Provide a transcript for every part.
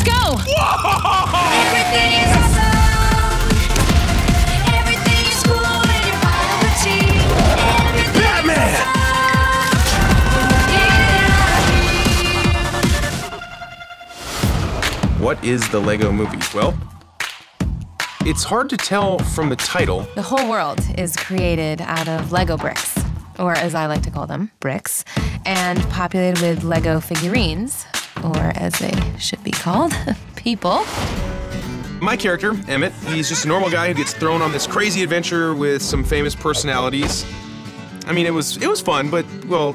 go! Everything is awesome. Everything is cool when you're part of a team. Everything Batman! is awesome. What is the Lego Movie? Well, it's hard to tell from the title. The whole world is created out of Lego bricks, or as I like to call them, bricks, and populated with Lego figurines, or as they should be called, people. My character, Emmett, he's just a normal guy who gets thrown on this crazy adventure with some famous personalities. I mean, it was fun, but, well,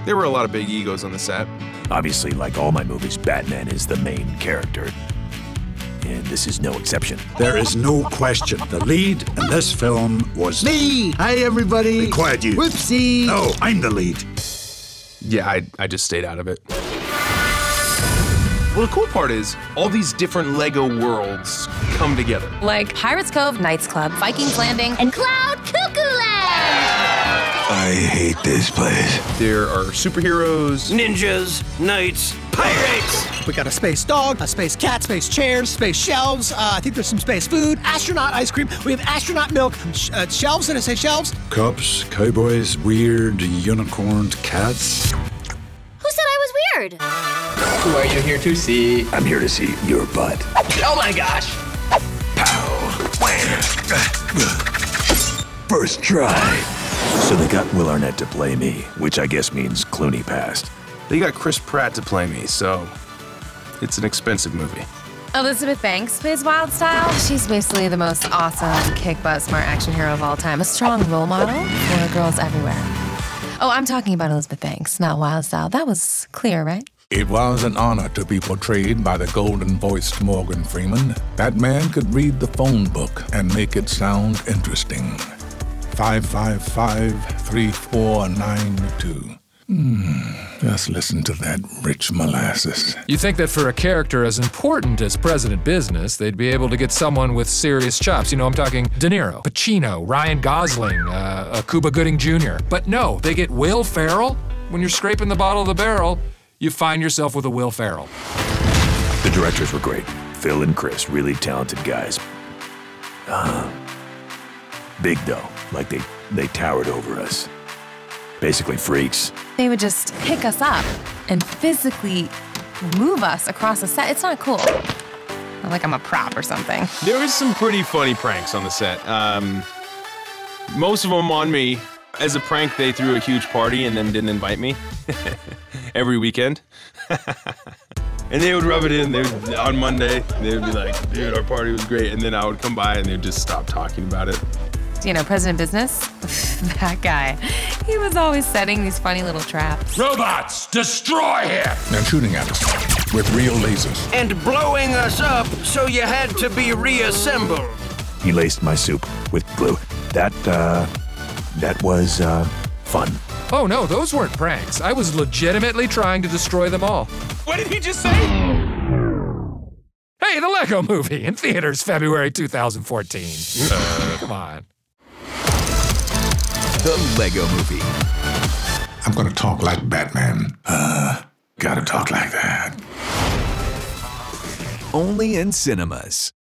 there were a lot of big egos on the set. Obviously, like all my movies, Batman is the main character. And this is no exception. There is no question. The lead in this film was me. Hi, everybody. Be quiet, you. Whoopsie. No, I'm the lead. Yeah, I just stayed out of it. Well, the cool part is all these different Lego worlds come together. Like Pirates Cove Knights Club, Vikings Landing, and Cloud Cuckoo Land! I hate this place. There are superheroes, Ninjas, knights, pirates! We got a space dog, a space cat, space chairs, space shelves. I think there's some space food, astronaut ice cream. We have astronaut milk, shelves. Did I say shelves? Cops, cowboys, weird, unicorns, cats. Who said I was weird? Who are you here to see? I'm here to see your butt. Oh my gosh! First try. So they got Will Arnett to play me, which I guess means Clooney passed. they got Chris Pratt to play me, so it's an expensive movie. Elizabeth Banks plays Wild Style. She's basically the most awesome, kick-butt, smart action hero of all time. A strong role model for girls everywhere. Oh, I'm talking about Elizabeth Banks, not Wild Style. That was clear, right? It was an honor to be portrayed by the golden-voiced Morgan Freeman. That man could read the phone book and make it sound interesting. 555-3492. Just listen to that rich molasses. You think that for a character as important as President Business, they'd be able to get someone with serious chops. You know, I'm talking De Niro, Pacino, Ryan Gosling, Cuba Gooding Jr. But no, they get Will Ferrell. When you're scraping the bottom of the barrel, you find yourself with a Will Ferrell. The directors were great. Phil and Chris, really talented guys. Big though, like they towered over us. Basically freaks. They would just pick us up and physically move us across the set. It's not cool. Not like I'm a prop or something. There was some pretty funny pranks on the set. Most of them on me. As a prank, they threw a huge party and then didn't invite me every weekend. And they would rub it in. On Monday, they would be like, dude, our party was great. And then I would come by and they'd just stop talking about it. You know, President Business? That guy. He was always setting these funny little traps. Robots, destroy him! And shooting at us with real lasers. And blowing us up so you had to be reassembled. He laced my soup with glue. That was fun. Oh no, those weren't pranks. I was legitimately trying to destroy them all. What did he just say? Hey, the Lego Movie in theaters February 2014. Come on. The Lego Movie. I'm gonna talk like Batman. Gotta talk like that. Only in cinemas.